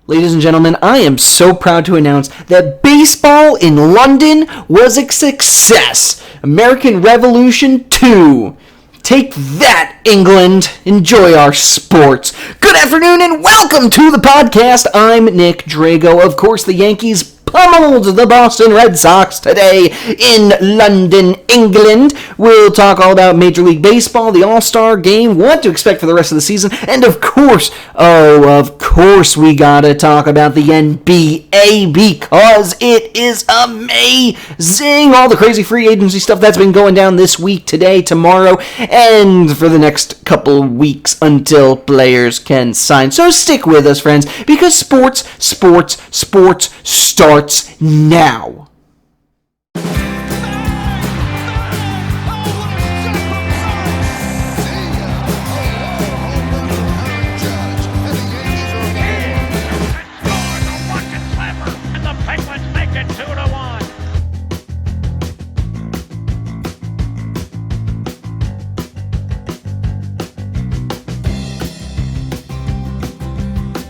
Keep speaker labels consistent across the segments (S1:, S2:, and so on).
S1: Ladies and gentlemen, I am so proud to announce that baseball in London was a success. American Revolution 2. Take that, England. Enjoy our sports. Good afternoon and welcome to the podcast. I'm Nick Drago. Of course, the Yankees pummeled the Boston Red Sox today in London, England. We'll talk all about Major League Baseball, the All-Star Game, what to expect for the rest of the season, and of course, we gotta talk about the NBA because it is amazing. All the crazy free agency stuff that's been going down this week, today, tomorrow, and for the next couple weeks until players can sign. So stick with us, friends, because sports starts now.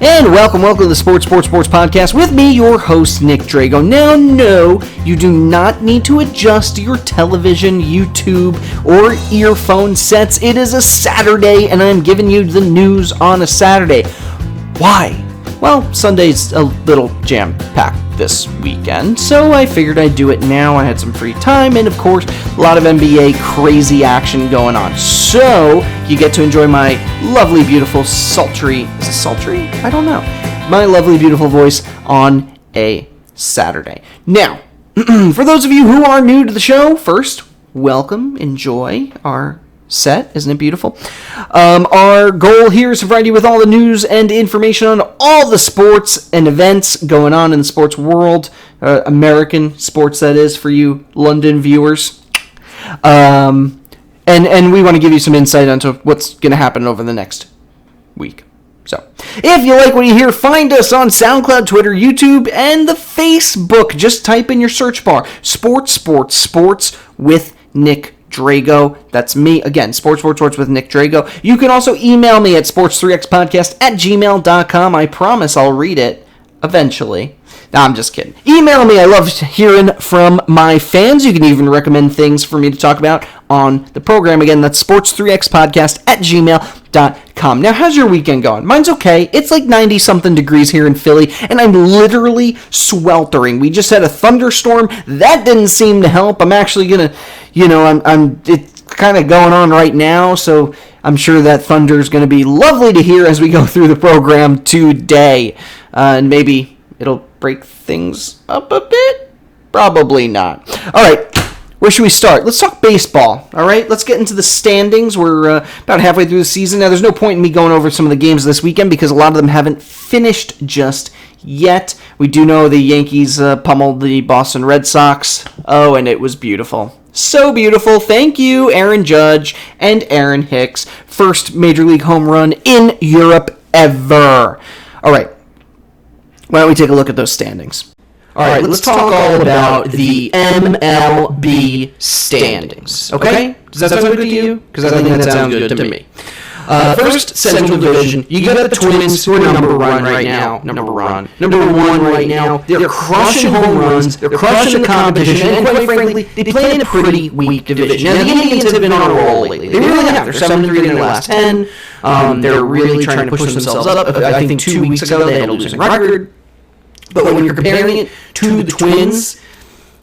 S1: And welcome to the Sports Podcast with me, your host, Nick Drago. Now, no, you do not need to adjust your television, YouTube, or earphone sets. It is a Saturday, and I'm giving you the news on a Saturday. Why? Well, Sunday's a little jam-packed this weekend, so I figured I'd do it now. I had some free time, and of course, a lot of NBA crazy action going on. So, you get to enjoy my lovely, beautiful, sultry, is it sultry? I don't know. My lovely, beautiful voice on a Saturday. Now, for those of you who are new to the show, first, welcome, enjoy our set. Isn't it beautiful? Our goal here is to provide you with all the news and information on all the sports and events going on in the sports world. American sports, that is, for you London viewers. And we want to give you some insight into what's going to happen over the next week. So, if you like what you hear, find us on Soundcloud, Twitter, YouTube, and the Facebook. Just type in your search bar, Sports with Nick Drago. That's me. Again, Sports with Nick Drago. You can also email me at sports3xpodcast@gmail.com. I promise I'll read it eventually. No, I'm just kidding. Email me. I love hearing from my fans. You can even recommend things for me to talk about on the program. Again, that's sports3xpodcast@gmail.com. Now, how's your weekend going? Mine's okay. It's like 90-something degrees here in Philly, and I'm literally sweltering. We just had a thunderstorm. That didn't seem to help. I'm actually going to, it's kind of going on right now, so I'm sure that thunder is going to be lovely to hear as we go through the program today. And maybe it'll break things up a bit? Probably not. All right. Where should we start? Let's talk baseball, all right? Let's get into the standings. We're about halfway through the season. Now, there's no point in me going over some of the games this weekend because a lot of them haven't finished just yet. We do know the Yankees pummeled the Boston Red Sox. Oh, and it was beautiful. So beautiful. Thank you, Aaron Judge and Aaron Hicks. First Major League home run in Europe ever. All right. Why don't we take a look at those standings? All right, let's talk all about the MLB standings, okay? Does that sound good to you? Because I think that sounds good to me. First, Central Division, you got the Twins, who are number one right now. Number one right now. They're crushing home runs. They're crushing the competition. And quite frankly, they play in a pretty weak division. Now, the Indians have been on a roll lately. They really have. They're 7-3 in their last 10. They're really trying to push themselves up. I think 2 weeks ago they had a losing record. But when you're comparing it to the Twins,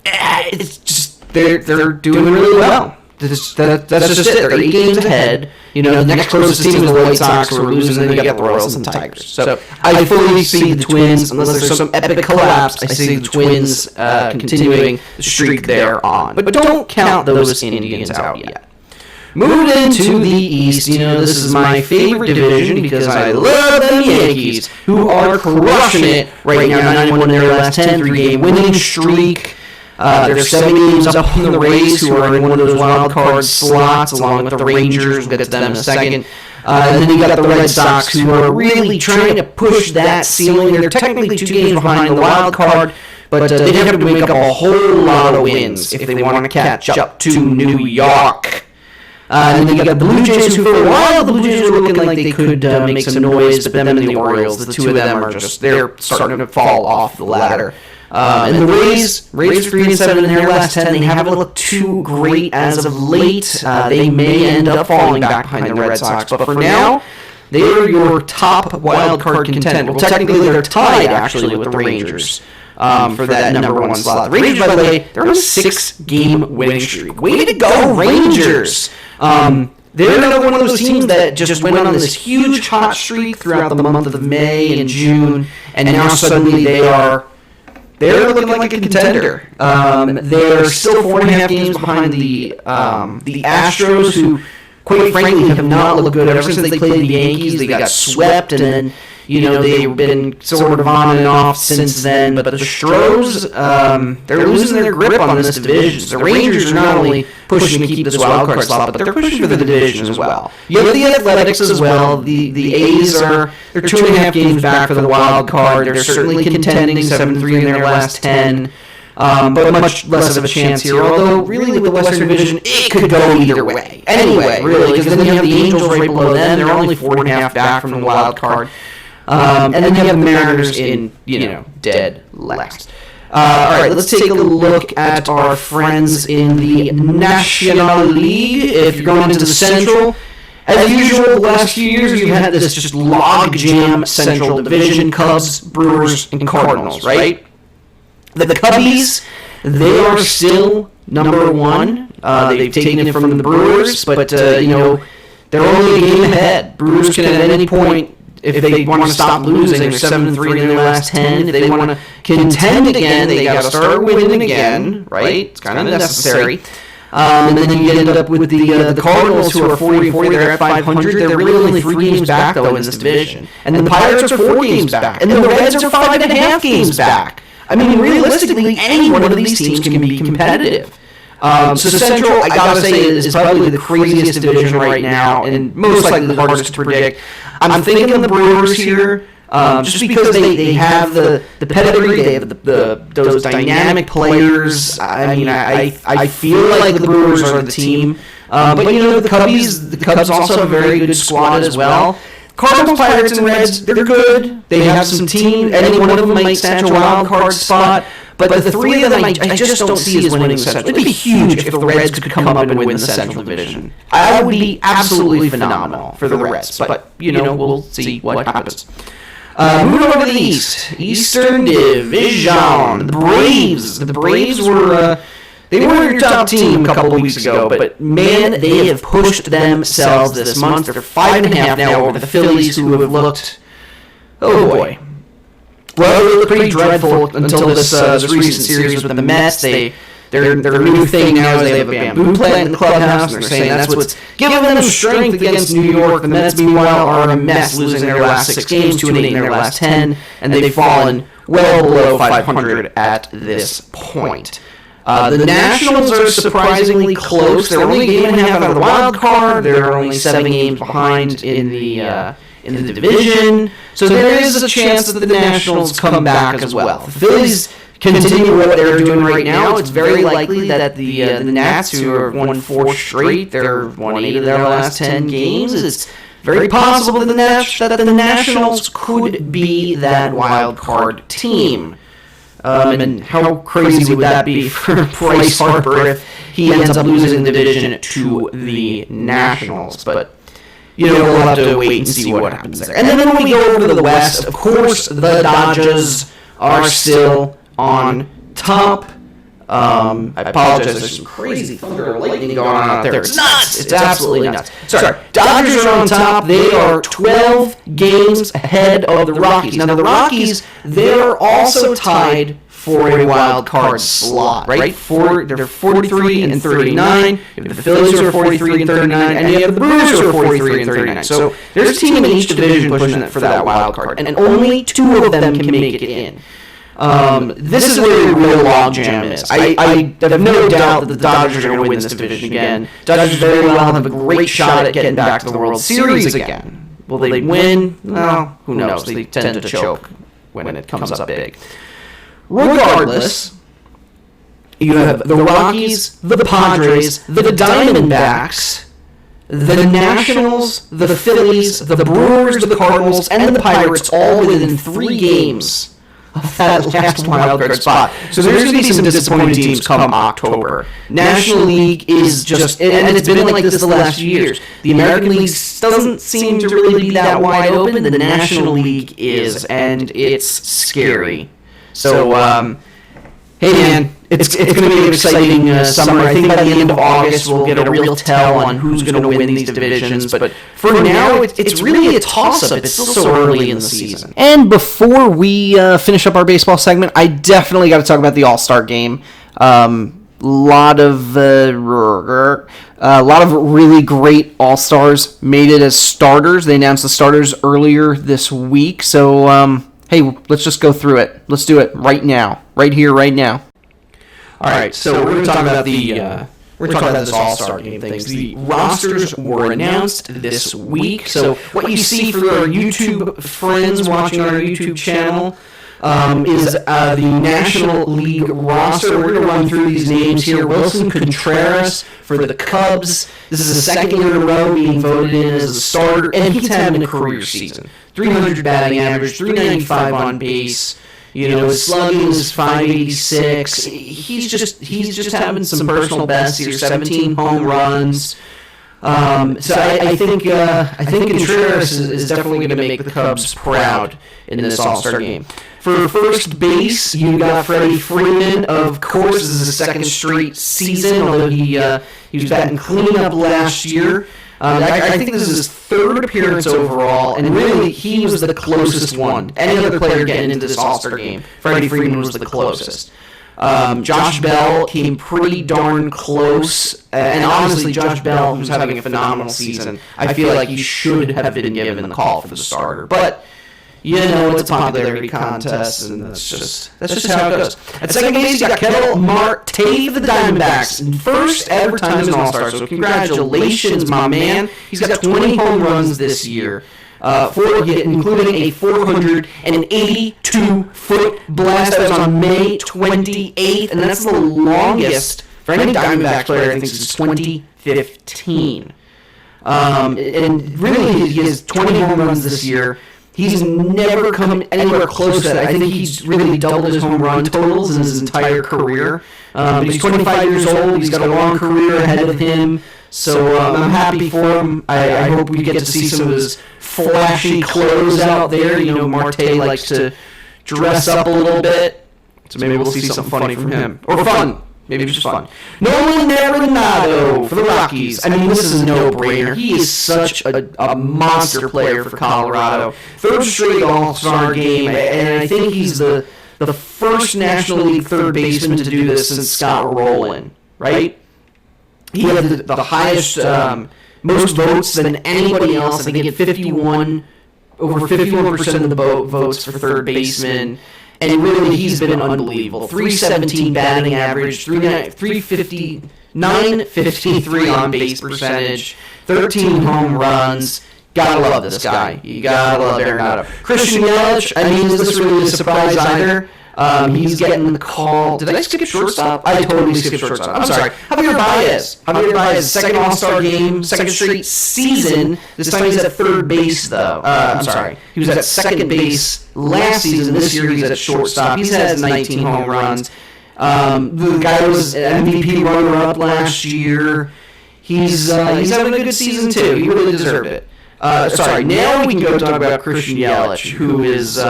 S1: it's just they're doing really well. That's just it. They're 8 games ahead. The next closest team is the White Sox, who are losing, and then you got the Royals and the Tigers. So I fully see the Twins, unless there's some epic collapse, I see the Twins continuing the streak they're on. But don't count those Indians out yet. Moving into the East, this is my favorite division because I love them Yankees, who are crushing it right now, 9-1 in their last 10, 3-game winning streak. They're 7 games up on the Rays, who are in one of those wild card slots, along with the Rangers. We'll get to them in a second. And then you got the Red Sox, who are really trying to push that ceiling. They're technically 2 games behind the wild card, but they have to make up a whole lot of wins if they want to catch up to New York. And then you got the Blue Jays, who for a while the Blue Jays were looking like they could make some noise, but them and the Orioles, the two of them are just, they're starting to fall off the ladder. And the Rays are 3-7 in their last 10. They haven't looked too great as of late. They may end up falling back behind the Red Sox, but for now, they are your top wild card contender. Well, technically, they're tied, actually, with the Rangers for that number one slot. The Rangers, by the way, they're on a 6-game winning streak. Way to go, Rangers! They're another one of those teams that just went on this huge hot streak throughout the month of May and June, and now suddenly they're looking like a contender. They're still 4.5 games behind the Astros, who, quite frankly, have not looked good ever since they played the Yankees. They got swept, and then they've been sort of on and off since then. But the Stros, they're losing their grip on this division. The Rangers are not only pushing to keep this wild card slot, but they're pushing for the division as well. You have the Athletics as well. The A's they're 2.5 games back for the wild card. They're certainly contending 7-3 in their last 10. But much less of a chance here. Although, really, with the Western Division, it could go either way. Anyway, really, because then you have the Angels right below them. They're only 4.5 back from the wild card. And then you have the Mariners in, dead last. All right, let's take a look at our friends in the National League. If you're going into the Central, as usual, the last few years, you've had this just logjam Central Division: Cubs, Brewers, and Cardinals, right? The Cubbies, they are still number one. They've taken it from the Brewers, but, they're only a game ahead. Brewers can at any point, if they want to stop losing, they're 7-3 in their last 10. If they want to contend again, they got to start winning again, right? It's kind of necessary. And then you end up with the Cardinals, who are 40-40. They're at 500. They're really only 3 games back, though, in this division. And the Pirates are 4 games back. And the Reds are 5.5 games back. I mean, realistically, any one of these teams can be competitive. So Central, I gotta say, is probably the craziest division right now, and most likely the hardest to predict. I'm thinking the Brewers here, just because they have the pedigree, they have those dynamic players. I mean, I feel like the Brewers are the team. But the Cubs also have a very good squad as well. Cardinals, Pirates, and Reds, they're good. They have some team. Any one of them might snatch a wild card spot. But the 3 of them, I just don't see as winning the Central. It'd be huge if the Reds could come up and win the Central Division. I would be absolutely phenomenal for the Reds. But, we'll see what happens. Moving over to the East. Eastern Division. The Braves. The Braves were... They were your top team a couple of weeks ago, but man, they have pushed themselves this month. They're 5.5 now over the Phillies, who have looked, oh boy. Well, they looked pretty dreadful until this recent series with the Mets. Their new thing now is they have a bamboo plant in the clubhouse, and they're saying that's what's giving them strength against New York. The Mets, meanwhile, are a mess, losing their last 6 games, 2-8 in their last 10, and they've fallen well below 500 at this point. The Nationals are surprisingly close. They're only a game and a half out of the wild card. They're only 7 games behind in the division. So there is a chance that the Nationals come back as well. The Phillies continue what they're doing right now. It's very likely that the Nats, who have won 4 straight, they're won 8 of their last 10 games. It's very possible that the Nationals could be that wild card team. And how crazy would that be for Bryce Harper if he ends up losing the division to the Nationals? But, we'll have to wait and see what happens there. And then when we go over to the West, of course, the Dodgers are still on top. I apologize, there's some crazy thunder and lightning going on out there. It's nuts! It's absolutely nuts. Sorry, Dodgers are on top. They are 12 games ahead of the Rockies. Now, the Rockies, they're also tied for a wild card slot, right? They're 43 and 39. You have the Phillies, who are 43 and 39, and you have the Brewers, who are 43 and 39. So there's a team in each division pushing for that wild card, and only 2 of them can make it in. This is where the real logjam is. I have no doubt that the Dodgers are going to win this division again. Dodgers very well have a great shot at getting back to the World Series again. Will they win? Well, who knows? They tend to choke when it comes up big. Regardless, you have the Rockies, the Padres, the Diamondbacks, the Nationals, the Phillies, the Brewers, the Cardinals, and the Pirates all within 3 games of that last wildcard spot. So there's going to be some disappointing teams come October. National League is just, and it's been like this the last few years. The American League doesn't seem to really be that wide open. The National League is, and it's scary. So, hey man, it's going to be an exciting summer. I think by the end of August we'll get a real tell on who's going to win these divisions. But for now, it's really a toss-up. It's still so early in the season. And before we finish up our baseball segment, I definitely got to talk about the All-Star game. A lot of really great All-Stars made it as starters. They announced the starters earlier this week. So, hey, let's just go through it. Let's do it right now. Right here, right now. All right, so we're going to talk about this All-Star Game things. The rosters were announced this week. So what you see for our YouTube friends watching our YouTube channel is the National League roster. We're going to run through these names here. Wilson Contreras for the Cubs. This is the second year in a row being voted in as a starter, and he's having a career season. 300 batting average, 395 on base. His slugging is 586. He's just having some personal bests here. 17 home runs. So I think Contreras is definitely going to make the Cubs proud in this All-Star game. For first base, you got Freddie Freeman. Of course, this is his second straight season, although he was batting cleanup last year. I think this is his third appearance overall, and really, he was the closest one. Any other player getting into this All-Star game, Freddie Freeman was the closest. Josh Bell came pretty darn close, and honestly, Josh Bell, who's having a phenomenal season, I feel like he should have been given the call for the starter. But it's a popularity contest, and that's just how it goes. At second base, you got Ketel Marte for the Diamondbacks, first ever time as an All-Star. So congratulations, my man. He's got 20 home runs this year, including a 482-foot blast that was on May 28th, and that's the longest for any Diamondbacks player. I think since 2015. And really, he has 20 home runs this year. He's never come anywhere close to that. I think he's really doubled his home run totals in his entire career. But he's 25 years old. He's got a long career ahead of him. So I'm happy for him. I hope we get to see some of his flashy clothes out there. Marte likes to dress up a little bit. So maybe we'll see something funny from him. Or fun. Maybe it's just fun. Nolan Arenado for the Rockies. I mean, this is a no-brainer. He is such a monster player for Colorado. Third straight All-Star game, and I think he's the first National League third baseman to do this since Scott Rowland, right? He had the highest, most votes than anybody else. I think he had over 51% of the votes for third baseman. And really, he's been unbelievable. 317 batting average, 350, 953 on base percentage, 13 home runs. Gotta love this guy. You gotta love Arenado. Christian Yelich, I mean, is this really a surprise either? He's getting the call. Did I skip shortstop? I totally skipped shortstop. I'm sorry. Javier Baez, second All-Star game, second straight season. This time he's at third base, though. I'm sorry. He was at second base last season. This year he's at shortstop. He's had 19 home runs. The guy was MVP runner-up last year. He's having a good season, too. He really deserved it. Now we can go talk about Christian Yelich, who is...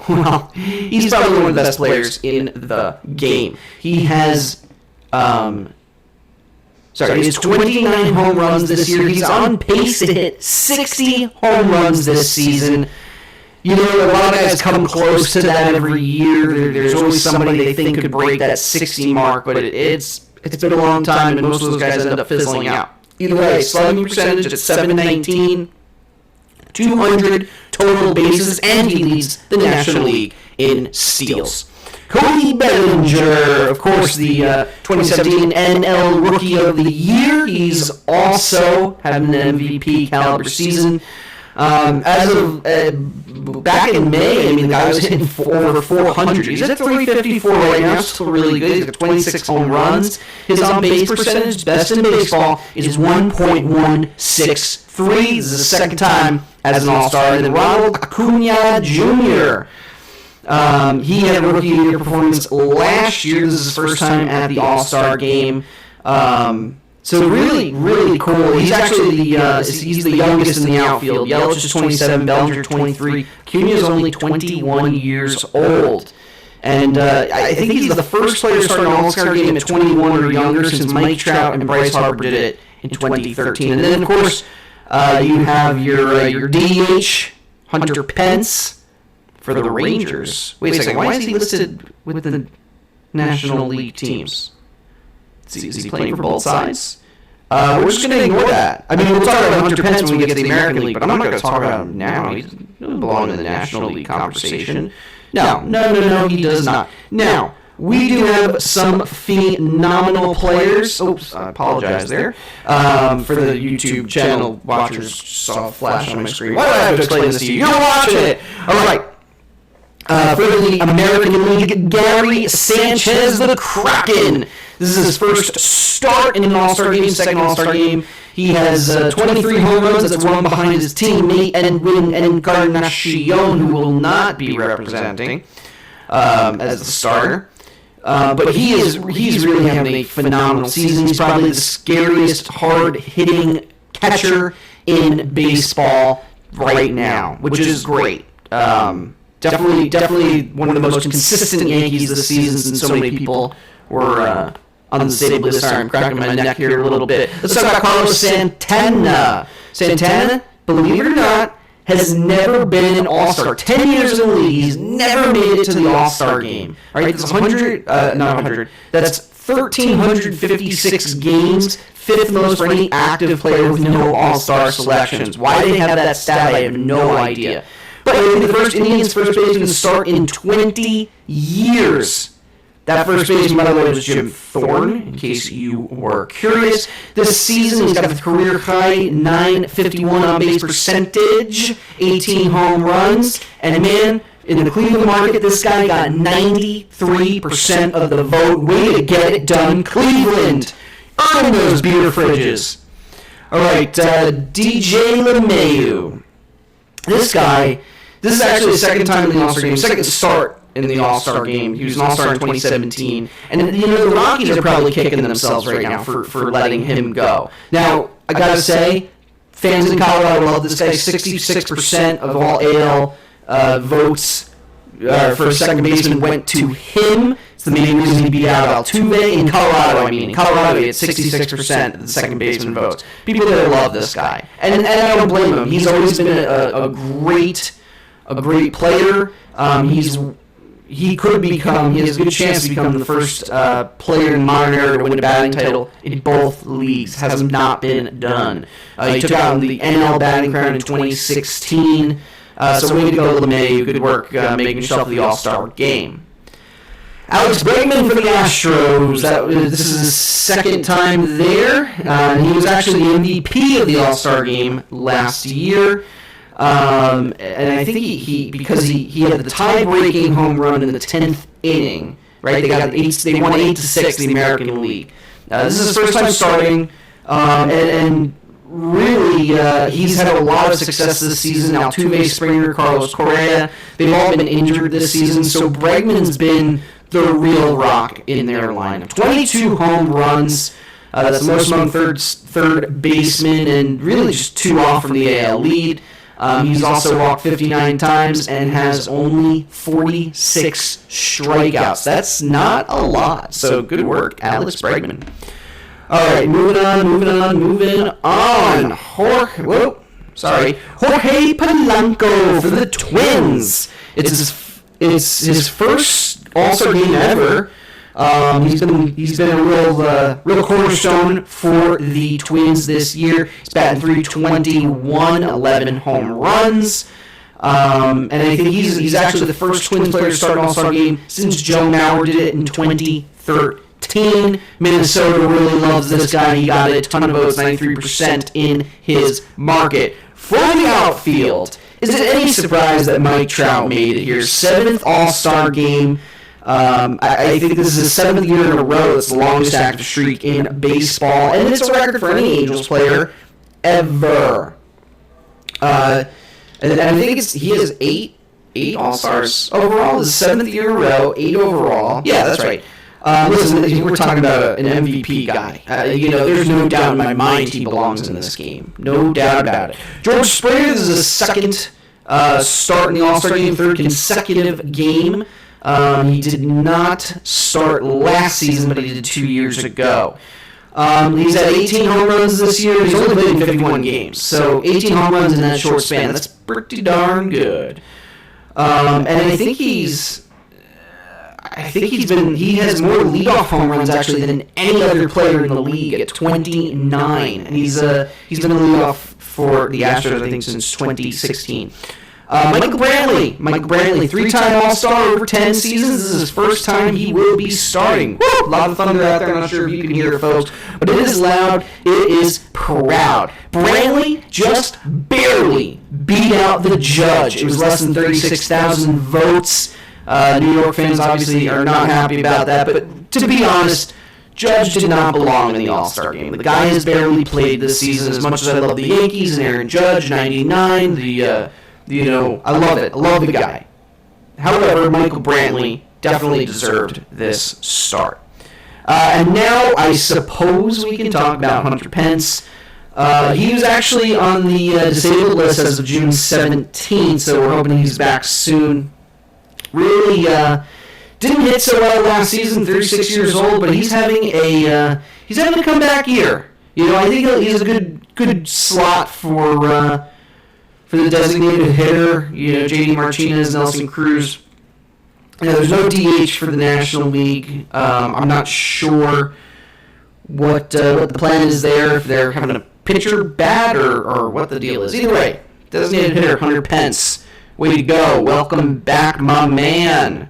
S1: Well, he's probably one of the best players in the game. He has, he has 29 home runs this year. He's on pace to hit 60 home runs this season. A lot of guys come close to that every year. There's always somebody they think could break that 60 mark, but it's been a long time, and most of those guys end up fizzling out. Either way, slugging percentage at 719. 200 total bases, and he leads the National League in steals. Cody Bellinger, of course, the 2017 NL Rookie of the Year. He's also having an MVP caliber season. As of back in May, I mean, the guy was hitting over 400. He's at 354 right now, still really good. He's got 26 home runs. His on-base percentage, best in baseball, is 1.163. This is the second time as an All-Star. And then Ronald Acuna Jr., he had a rookie year performance last year. This is his first time at the All-Star game. So really, really cool. He's actually he's the youngest in the outfield. Yelich is 27, Bellinger 23. Acuna is only 21 years old. And I think he's the first player to start an All-Star game at 21 or younger since Mike Trout and Bryce Harper did it in 2013. And then, of course, you have your DH, Hunter Pence, for the Rangers. Wait a second, why is he listed with the National League teams? Is he playing for both sides? We're just going to ignore that. I mean, we'll talk about Hunter Pence when we get to the American League, but I'm not going to talk about him now. He doesn't belong in the National League conversation. No, he does not. Now, we do have some phenomenal players. Oops, I apologize there. For the YouTube channel watchers, saw a flash on my screen. Why do I have to explain this to you? You're watching it! All right. For the American League, Gary Sanchez, the Kraken. This is his first start in an All-Star game, second All-Star game. He has 23 home runs. That's one behind his teammate, Encarnacion, who will not be representing as the starter. But he's really having a phenomenal season. He's probably the scariest, hard-hitting catcher in baseball right now, which is great. Definitely one of the most consistent Yankees this season, since so many people were on the disabled list. Sorry, I'm cracking my neck here a little bit. Let's talk about Carlos Santana. Santana, believe it or not, has never been an All-Star. 10 years in the league, he's never made it to the All-Star game. All right, that's 100, not 100. That's 1,356 games, fifth most for any active player with no All-Star selections. Why they have that stat, I have no idea. But the first Indians first baseman to start in 20 years. That first baseman, by the way, was Jim Thorne, in case you were curious. This season, he's got a career high 951 on-base percentage, 18 home runs, and man, in the Cleveland market, this guy got 93% of the vote. Way to get it done, Cleveland! Earn those beer fridges. All right, DJ LeMahieu. This is actually the second time in the All-Star game, second start in the All-Star game. He was an All-Star in 2017. And, the Rockies are probably kicking themselves right now for letting him go. Now, I got to say, fans in Colorado love this guy. 66% of all AL votes for second baseman went to him. It's the main reason he beat out Altuve in Colorado. In Colorado, he had 66% of the second baseman votes. People there love this guy. And I don't blame him. He's always been a great player. He has a good chance to become the first player in modern era to win a batting title in both leagues. Has not been done. He took out the NL batting crown in 2016. So way to go, LeMahieu. Good work making yourself the All-Star game. Alex Bregman for the Astros. This is his second time there. He was actually the MVP of the All-Star game last year. And I think because he had the tie-breaking home run in the 10th inning, right? They won 8-6 the American League. This is his first time starting, and really he's had a lot of success this season. Altuve, Springer, Carlos Correa, they've all been injured this season, so Bregman's been the real rock in their lineup. 22 home runs. That's the most among third baseman, and really just 2 off from the AL lead. He's also walked 59 times and has only 46 strikeouts. That's not a lot. So good work, Alex Bregman. All right, moving on. Jorge Polanco for the Twins. It's his first All-Star game ever. He's been a real cornerstone for the Twins this year. He's batting .321, 11 home runs. And I think he's actually the first Twins player to start an All-Star game since Joe Mauer did it in 2013. 2017. Minnesota really loves this guy. He got a ton of votes, 93% in his market. For the outfield, is it any surprise that Mike Trout made it here? 7th All-Star game. I think this is his 7th year in a row. It's the longest active streak in baseball, and it's a record for any Angels player ever. And I think he has eight All-Stars overall. His 7th year in a row, 8 overall. Yeah, that's right. Listen, we're talking about an MVP guy. There's no doubt in my mind he belongs in this game. No doubt about it. George Springer, this is his second start in the All-Star game, 3rd consecutive game. He did not start last season, but he did 2 years ago. He's had 18 home runs this year. He's only played in 51 games. So 18 home runs in that short span. That's pretty darn good. And I think he has more leadoff home runs actually than any other player in the league at 29. And he's been a leadoff for the Astros, I think, since 2016. Michael Brantley, 3-time All-Star over 10 seasons. This is his first time he will be starting. Woo! A lot of thunder out there. I'm not sure if you can hear it, folks, but it is loud. It is proud. Brantley just barely beat out the Judge. It was less than 36,000 votes. New York fans obviously are not happy about that, but to be honest, Judge did not belong in the All-Star game. The guy has barely played this season. As much as I love the Yankees and Aaron Judge, 99, I love it. I love the guy. However, Michael Brantley definitely deserved this start. And now I suppose we can talk about Hunter Pence. He was actually on the disabled list as of June 17th, so we're hoping he's back soon. Really didn't hit so well last season, 36 years old, but he's having a comeback year. I think he's a good slot for the designated hitter. J.D. Martinez, Nelson Cruz. There's no DH for the National League. I'm not sure what the plan is there, if they're having a pitcher bat or what the deal is. Either way, designated hitter Hunter Pence. Way to go. Welcome back, my man.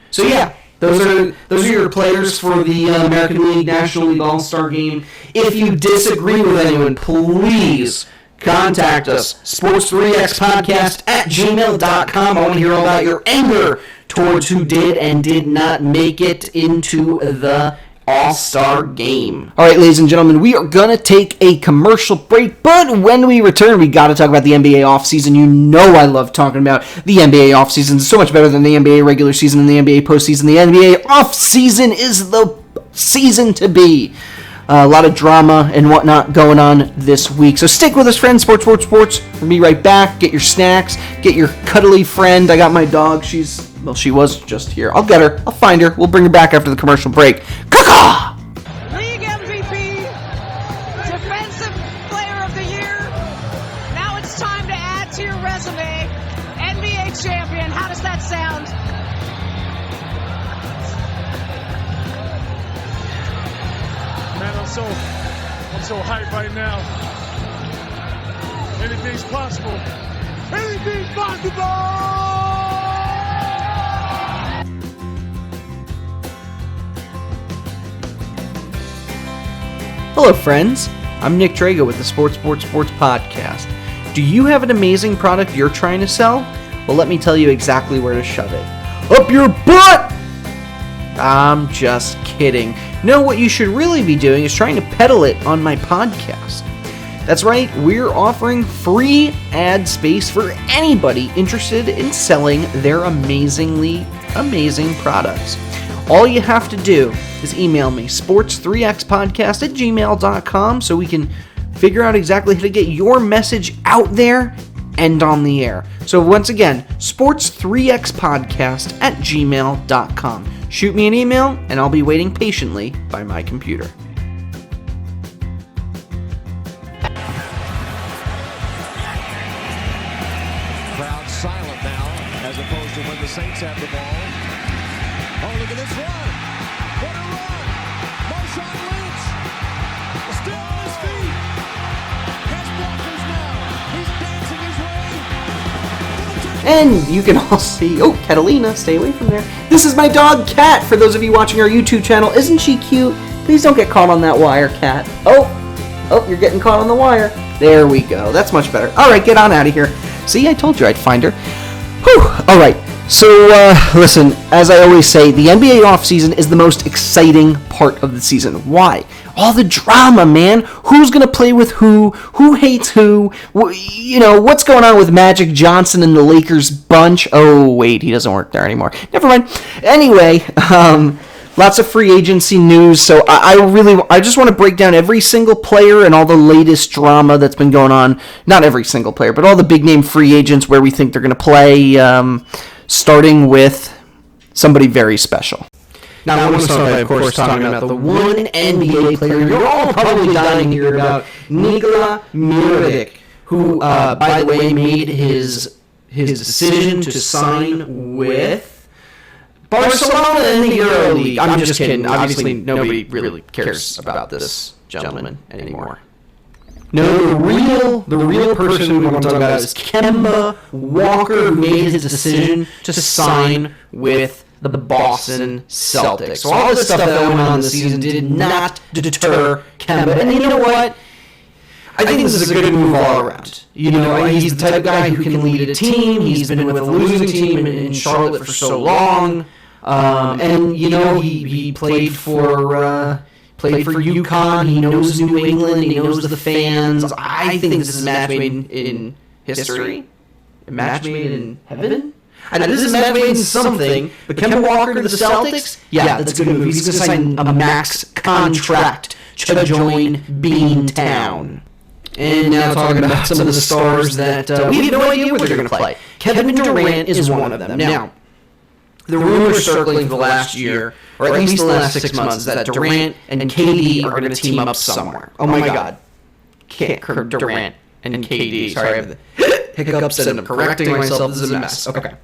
S1: So yeah, those are your players for the American League National League All-Star Game. If you disagree with anyone, please contact us. Sports3xpodcast@gmail.com. I want to hear all about your anger towards who did and did not make it into the All-Star Game. All right, ladies and gentlemen, we are going to take a commercial break, but when we return, we got to talk about the NBA offseason. You know I love talking about the NBA offseason. It's so much better than the NBA regular season and the NBA postseason. The NBA offseason is the season to be. A lot of drama and whatnot going on this week. So stick with us, friends. Sports. We'll be right back. Get your snacks. Get your cuddly friend. I got my dog. She was just here. I'll get her. I'll find her. We'll bring her back after the commercial break. Caw-caw!
S2: League MVP, Defensive Player of the Year. Now it's time to add to your resume. NBA champion. How does that sound?
S3: Man, I'm so hyped right now. Anything's possible. Anything's possible!
S1: Hello, friends. I'm Nick Drago with the Sports Podcast. Do you have an amazing product you're trying to sell? Well, let me tell you exactly where to shove it. Up your butt! I'm just kidding. No, what you should really be doing is trying to peddle it on my podcast. That's right, we're offering free ad space for anybody interested in selling their amazing products. All you have to do is email me, sports3xpodcast@gmail.com, so we can figure out exactly how to get your message out there and on the air. So once again, sports3xpodcast@gmail.com. Shoot me an email, and I'll be waiting patiently by my computer.
S4: Crowd silent now, as opposed to when the Saints have the ball. Oh, look at this run! What a run! Marshawn Lynch still on his feet. Has blockers now. He's dancing his way to the
S1: And you can all see, oh, Catalina, stay away from there. This is my dog, Cat, for those of you watching our YouTube channel. Isn't she cute? Please don't get caught on that wire, Cat. Oh, you're getting caught on the wire. There we go. That's much better. All right, get on out of here. See, I told you I'd find her. Whew. All right. So, listen, as I always say, the NBA offseason is the most exciting part of the season. Why? All the drama, man. Who's going to play with who? Who hates who? You know, what's going on with Magic Johnson and the Lakers bunch? Oh, wait, he doesn't work there anymore. Never mind. Anyway, lots of free agency news. So I just want to break down every single player and all the latest drama that's been going on. Not every single player, but all the big name free agents where we think they're going to play, starting with somebody very special. Now, I want to start by, of course, talking about the one NBA player you're all probably dying to hear about, Nikola Mirotic, who, by the way, made his decision to sign with Barcelona in the EuroLeague. I'm just kidding. Obviously, nobody really cares about this gentleman anymore. No, the real person we want to talk about is Kemba Walker, who made his decision to sign with the Boston Celtics. So all this stuff that went on this season did not deter Kemba. And you know what? I think this is a good move all around. You know, he's the type of guy who can lead a team. He's been with a losing team in Charlotte for so long. And, you know, he played for UConn. He knows New England. He knows the fans. I think this is a match made in history. A match made in heaven? I know this is a match made in something, but Kemba Walker to the Celtics? Yeah, that's a good move. He's going to sign a max contract to join Beantown. And now talking about some of the stars that we have no idea where they're going to play. Kevin Durant is one of them. Now, the rumors circling for the last year, or at least the last 6 months, is that Durant and KD are going to team up somewhere. Oh my God. Durant and KD. Sorry, I have the hiccups and I'm correcting myself. This is a mess. Okay.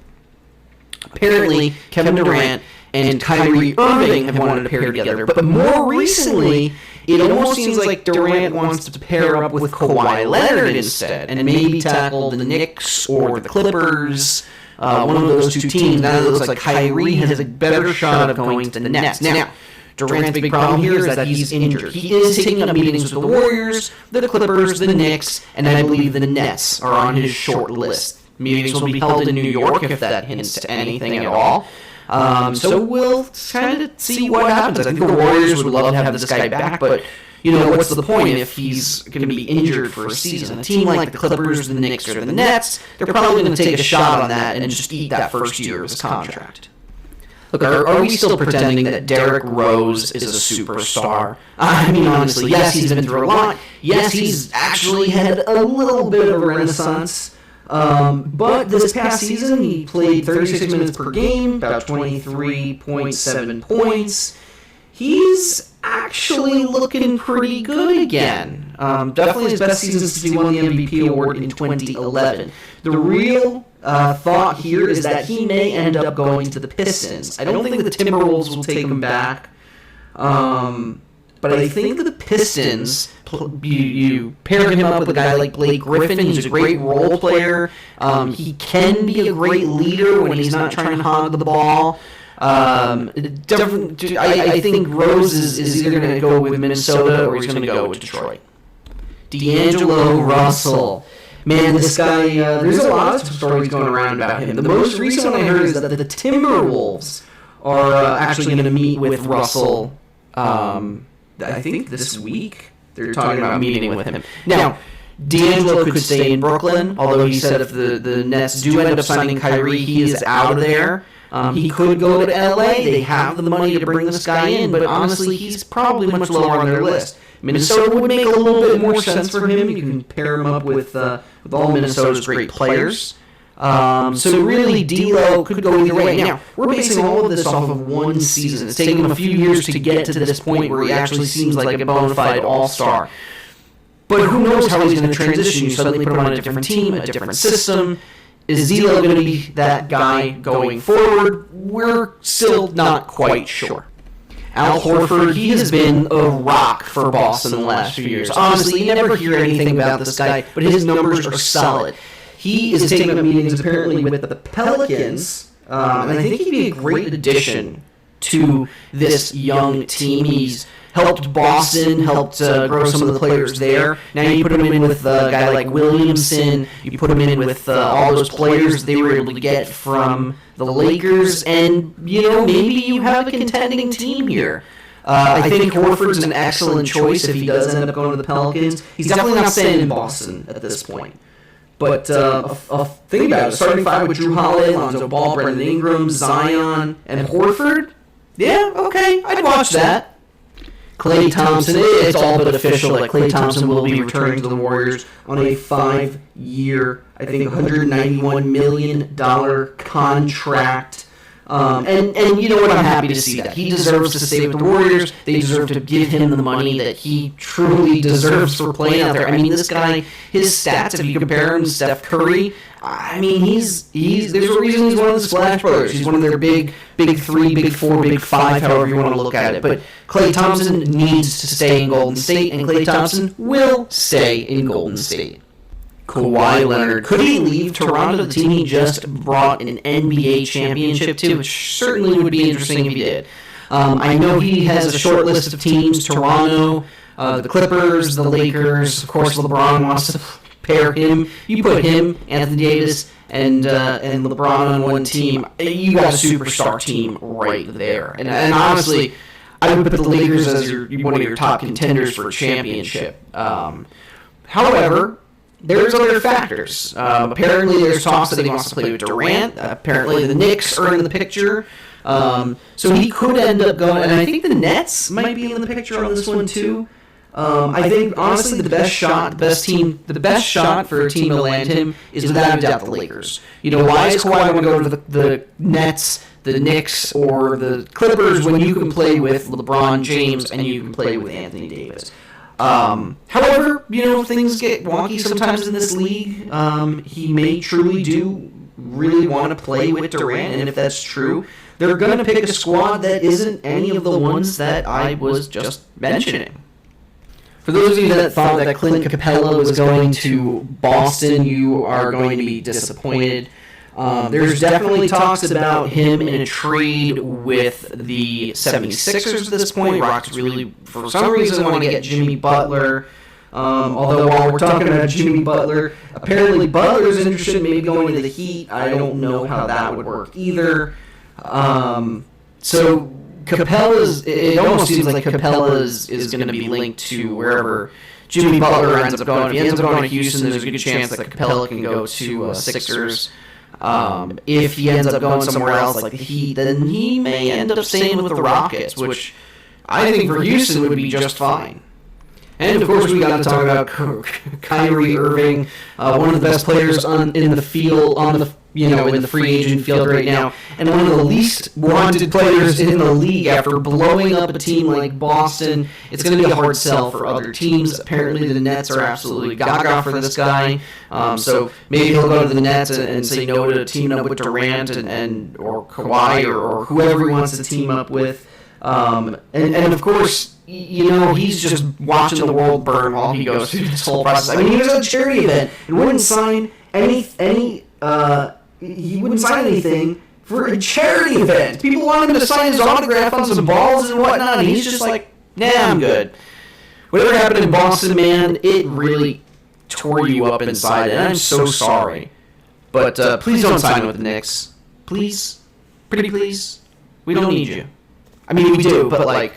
S1: Apparently, Kevin Durant and Kyrie Irving have wanted to pair together, but more recently, it almost seems like Durant wants to pair up with Kawhi Leonard instead, and maybe tackle the Knicks or the Clippers, one of those two teams. Now it looks like Kyrie has a better shot of going to the Nets. Now, Durant's big problem here is that he's injured. He is taking up meetings with the Warriors, the Clippers, the Knicks, and I believe the Nets are on his short list. Meetings will be held in New York, if that hints to anything at all. So we'll kind of see what happens. I think the Warriors would love to have this guy back, but, you know, what's the point if he's going to be injured for a season? A team like the Clippers, the Knicks, or the Nets, they're probably going to take a shot on that and just eat that first year of his contract. Look, are we still pretending that Derrick Rose is a superstar? I mean, honestly, yes, he's been through a lot. Yes, he's actually had a little bit of a renaissance. But this past season, he played 36 minutes per game, about 23.7 points. He's actually looking pretty good again. Definitely his best season since he won the MVP award in 2011. The real thought here is that he may end up going to the Pistons. I don't think the Timberwolves will take him back. But I think the Pistons, you pair him up with a guy like Blake Griffin. He's a great role player. He can be a great leader when he's not trying to hog the ball. I think Rose is either going to go with Minnesota or he's going to go with Detroit. D'Angelo Russell. Man, this guy, there's a lot of stories going around about him. The most recent one I heard is that the Timberwolves are actually going to meet with Russell, I think this week. They're talking about meeting with him. Now, D'Angelo could stay in Brooklyn, although he said if the Nets do end up signing Kyrie, he is out of there. He could go to LA. They have the money to bring this guy in, but honestly, he's probably much lower on their list. Minnesota would make a little bit more sense for him. You can pair him up with all Minnesota's great players. So really, D'Lo could go either way. Now, we're basing all of this off of one season. It's taken him a few years to get to this point where he actually seems like a bona fide all-star. But who knows how he's going to transition? You suddenly put him on a different team, a different system. Is D'Lo going to be that guy going forward? We're still not quite sure. Al Horford, he has been a rock for Boston in the last few years. Honestly, you never hear anything about this guy, but his numbers are solid. he is taking up meetings apparently with the Pelicans, and I think he'd be a great addition to this young team. He's helped Boston, helped grow some of the players there. Now you put him in with a guy like Williamson, you put him in with all those players they were able to get from the Lakers, and, maybe you have a contending team here. I think Horford's an excellent choice if he does end up going to the Pelicans. He's definitely not staying in Boston at this point. But think about it, starting five with Drew Holiday, Lonzo Ball, Brandon Ingram, Zion, and Horford? Yeah, okay, I'd watch that. Klay Thompson, it's all but official that Klay Thompson will be returning to the Warriors on a 5-year, I think $191 million contract. And you know what, I'm happy to see that. He deserves to stay with the Warriors. They deserve to give him the money that he truly deserves for playing out there. I mean, this guy, his stats, if you compare him to Steph Curry, I mean, he's there's a reason he's one of the Splash Brothers. He's one of their big 3, big 4, big 5, however you want to look at it. But Klay Thompson needs to stay in Golden State, and Klay Thompson will stay in Golden State. Kawhi Leonard, could he leave Toronto, the team he just brought an NBA championship to? Which certainly would be interesting if he did. I know he has a short list of teams: Toronto, the Clippers, the Lakers. Of course, LeBron wants to pair him. You put him, Anthony Davis, and LeBron on one team, you got a superstar team right there. And honestly, I would put the Lakers as one of your top contenders for a championship. However, there's other factors. Apparently, there's talks that he wants to play with Durant. Apparently, the Knicks are in the picture. So he could end up going, and I think the Nets might be in the picture on this one too. I think honestly, the best shot for a team to land him is without a doubt the Lakers. Why is Kawhi going to go to the Nets, the Knicks, or the Clippers when you can play with LeBron James and you can play with Anthony Davis? However, things get wonky sometimes in this league. He may truly do really want to play with Durant, and if that's true, they're going to pick a squad that isn't any of the ones that I was just mentioning. For those of you that thought that Clint Capella was going to Boston, you are going to be disappointed. There's definitely talks about him in a trade with the 76ers at this point. Rockets really, for some reason, want to get Jimmy Butler. Although while we're talking about Jimmy Butler, apparently Butler's interested in maybe going to the Heat. I don't know how that would work either. So Capella's, it almost seems like Capella is going to be linked to wherever Jimmy Butler ends up going. If he ends up going to Houston, there's a good chance that Capella can go to Sixers. If he ends up going somewhere else like the Heat, then he may end up staying with the Rockets, which I think for Houston would be just fine. And of course, we got to talk about Kyrie Irving, one of the best players in the field, in the free agent field right now, and one of the least wanted players in the league after blowing up a team like Boston. It's going to be a hard sell for other teams. Apparently, the Nets are absolutely gaga for this guy. So maybe he'll go to the Nets and say no to teaming up with Durant or Kawhi or whoever he wants to team up with. And of course, he's just watching the world burn while he goes through this whole process. I mean, he was at a charity event and wouldn't sign he wouldn't sign anything for a charity event. People wanted him to sign his autograph on some balls and whatnot, and he's just like, nah, I'm good. Whatever happened in Boston, man, it really tore you up inside, and I'm so sorry. But please don't sign with the Knicks. Please. Pretty please. We don't need you. I mean, we do, but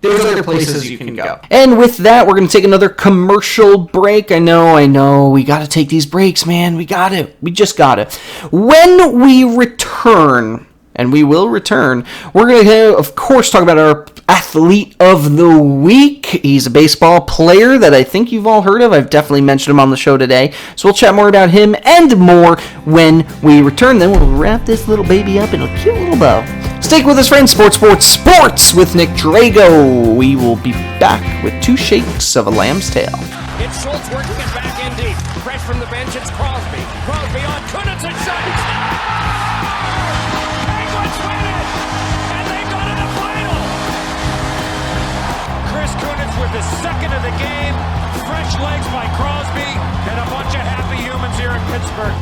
S1: there's other places you can go. And with that, we're going to take another commercial break. I know. We got to take these breaks, man. We got it. We just got it. When we return, and we will return, we're going to, of course, talk about our athlete of the week. He's a baseball player that I think you've all heard of. I've definitely mentioned him on the show today. So we'll chat more about him and more when we return. Then we'll wrap this little baby up in a cute little bow. Stick with us, friends. Sports with Nick Drago. We will be back with 2 shakes of a lamb's tail.
S5: It's Schultz working it back in deep. Fresh from the bench, it's Crosby. Crosby on Kunitz and Sykes. Penguins win it! And they got to the final! Chris Kunitz with his second of the game. Fresh legs by Crosby. And a bunch of happy humans here at Pittsburgh.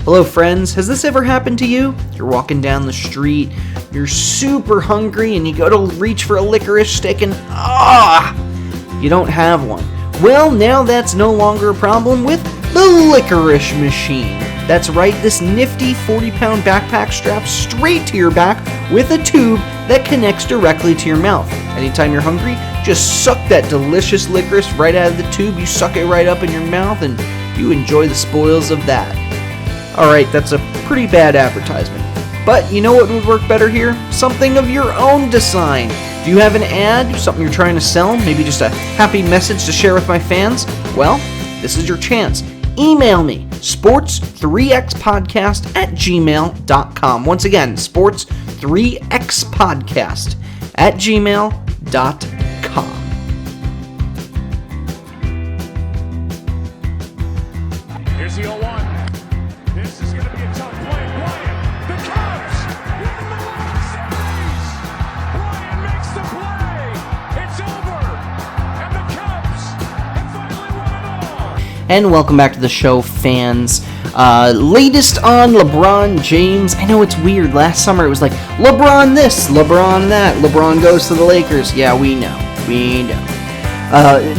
S1: Hello friends, has this ever happened to you? You're walking down the street, you're super hungry, and you go to reach for a licorice stick and you don't have one. Well, now that's no longer a problem with the licorice machine. That's right, this nifty 40-pound backpack straps straight to your back with a tube that connects directly to your mouth. Anytime you're hungry, just suck that delicious licorice right out of the tube, you suck it right up in your mouth, and you enjoy the spoils of that. Alright, that's a pretty bad advertisement. But you know what would work better here? Something of your own design. Do you have an ad? Something you're trying to sell? Maybe just a happy message to share with my fans? Well, this is your chance. Email me, sports3xpodcast@gmail.com. Once again, sports3xpodcast@gmail.com.
S3: Here's the 0-1. This is going to be a tough play. Bryant, the Cubs win the World Series. Bryant makes the play. It's over. And the Cubs have finally won it all.
S1: And welcome back to the show, fans. Latest on LeBron James. I know it's weird. Last summer it was like, LeBron this, LeBron that, LeBron goes to the Lakers. Yeah, we know.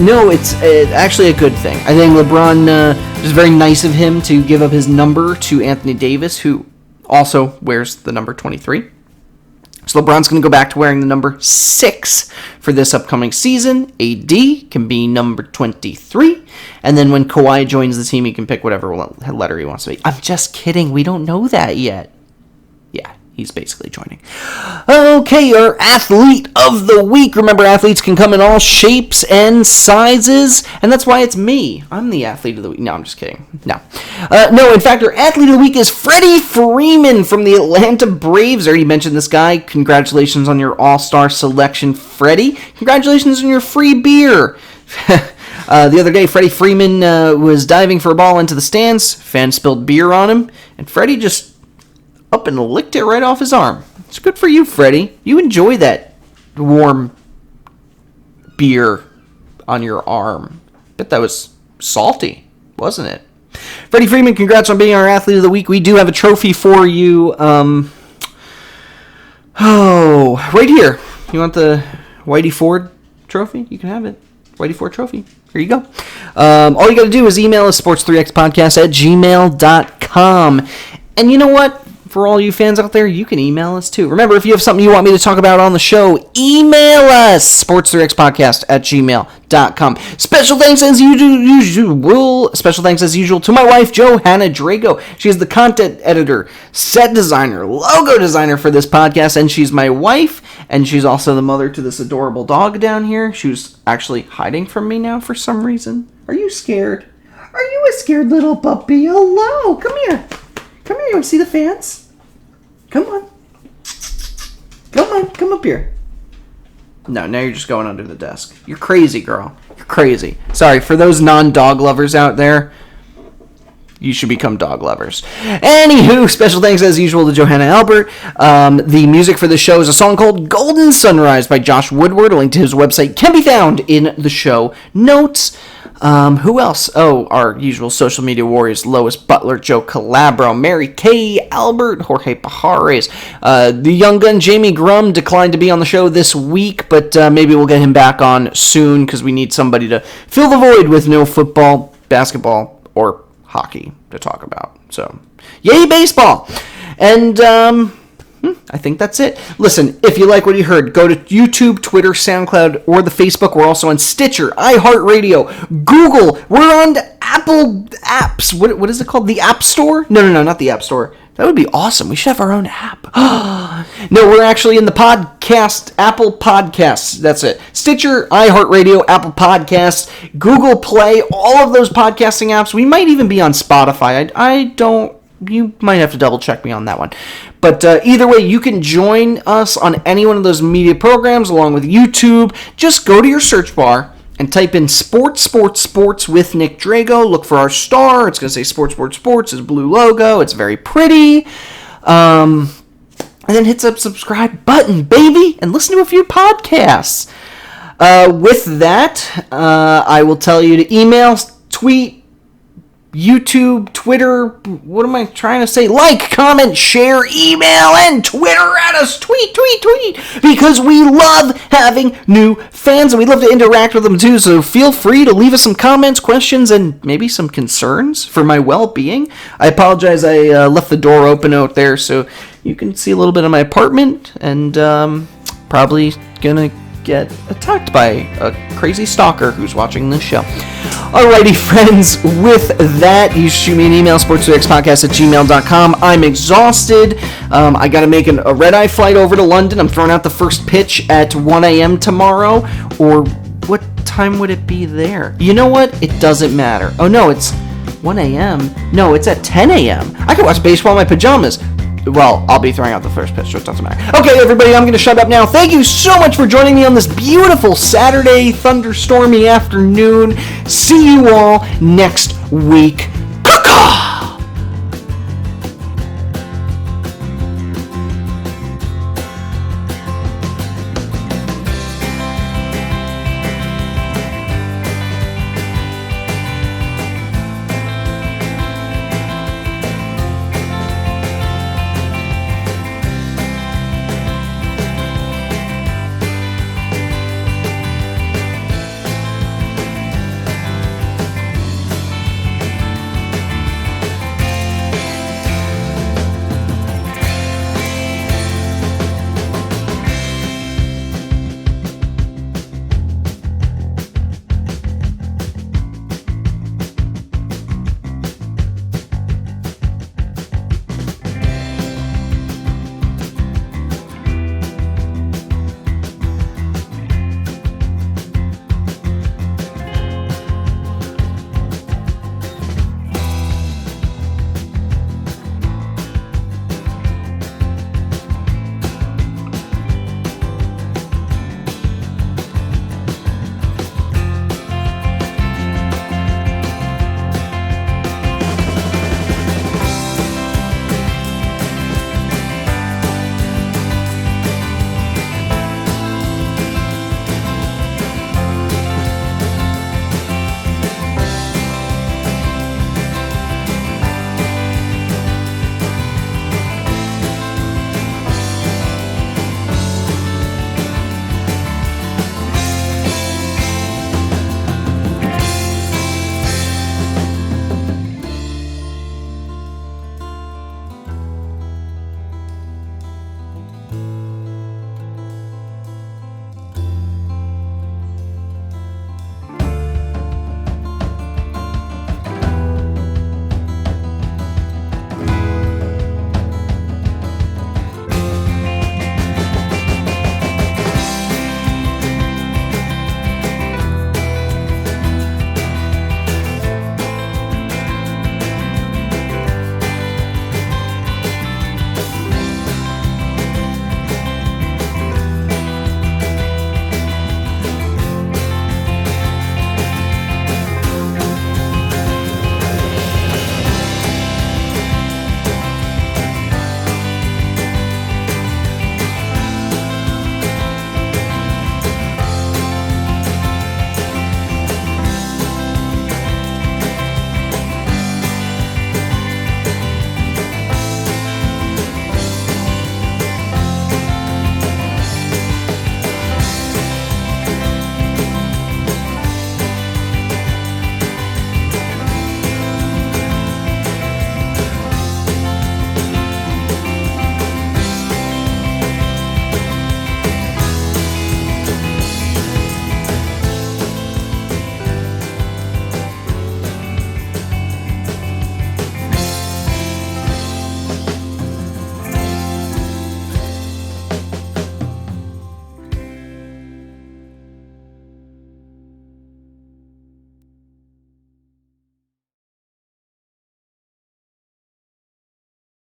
S1: No, it's actually a good thing. I think LeBron, it was very nice of him to give up his number to Anthony Davis, who also wears the number 23. So LeBron's going to go back to wearing the number 6 for this upcoming season. AD can be number 23. And then when Kawhi joins the team, he can pick whatever letter he wants to be. I'm just kidding. We don't know that yet. Yeah, he's basically joining. Okay, our athlete of the week. Remember, athletes can come in all shapes and sizes, and that's why it's me. I'm the athlete of the week. No, I'm just kidding. No, in fact, our athlete of the week is Freddie Freeman from the Atlanta Braves. I already mentioned this guy. Congratulations on your all-star selection, Freddie. Congratulations on your free beer. The other day, Freddie Freeman was diving for a ball into the stands. Fan spilled beer on him, and Freddie just up and licked it right off his arm. It's good for you, Freddie. You enjoy that warm beer on your arm. Bet that was salty, wasn't it? Freddie Freeman, congrats on being our athlete of the week. We do have a trophy for you. Right here. You want the Whitey Ford trophy? You can have it. Whitey Ford trophy. Here you go. All you got to do is email us, sports3xpodcast@gmail.com. And you know what? For all you fans out there, you can email us too. Remember, if you have something you want me to talk about on the show, email us, sports3xpodcast@gmail.com. Special thanks as usual to my wife, Johanna Drago. She is the content editor, set designer, logo designer for this podcast, and she's my wife, and she's also the mother to this adorable dog down here. She was actually hiding from me now for some reason. Are you scared? Are you a scared little puppy? Hello, come here. Come here, you want to see the fans? Come on, come up here. No, now you're just going under the desk. You're crazy, girl. You're crazy. Sorry, for those non-dog lovers out there, you should become dog lovers. Anywho, special thanks as usual to Johanna Albert. The music for the show is a song called Golden Sunrise by Josh Woodward. A link to his website can be found in the show notes. Who else? Oh, our usual social media warriors, Lois Butler, Joe Calabro, Mary Kay Albert, Jorge Pajares. The young gun Jamie Grum declined to be on the show this week, but maybe we'll get him back on soon because we need somebody to fill the void with no football, basketball, or hockey to talk about. So, yay baseball! And, I think that's it. Listen, if you like what you heard, go to YouTube, Twitter, SoundCloud, or the Facebook. We're also on Stitcher, Iheart Radio, Google. We're on Apple apps. What is it called? The App Store? No, not the App Store. That would be awesome. We should have our own app. No, we're actually in the podcast, Apple Podcasts. That's it. Stitcher, Iheart Radio, Apple Podcasts, Google Play, all of those podcasting apps. We might even be on Spotify. You might have to double check me on that one. But either way, you can join us on any one of those media programs along with YouTube. Just go to your search bar and type in sports with Nick Drago. Look for our star. It's going to say sports, his blue logo. It's very pretty. And then hit the subscribe button, baby, and listen to a few podcasts. With that, I will tell you to email, tweet, YouTube, Twitter, what am I trying to say? Like, comment, share, email, and Twitter at us. Tweet. Because we love having new fans, and we love to interact with them too, so feel free to leave us some comments, questions, and maybe some concerns for my well-being. I apologize, I left the door open out there, so you can see a little bit of my apartment, and probably gonna get attacked by a crazy stalker who's watching this show. Alrighty, friends, with that, you shoot me an email, sports2xpodcast@gmail.com. I'm exhausted. I gotta make a red-eye flight over to London. I'm throwing out the first pitch at 1 a.m. tomorrow, or what time would it be there? You know what? It doesn't matter. Oh no, it's 1 a.m. No, it's at 10 a.m. I could watch baseball in my pajamas. Well, I'll be throwing out the first pitch, so it doesn't matter. Okay, everybody, I'm going to shut up now. Thank you so much for joining me on this beautiful Saturday thunderstormy afternoon. See you all next week.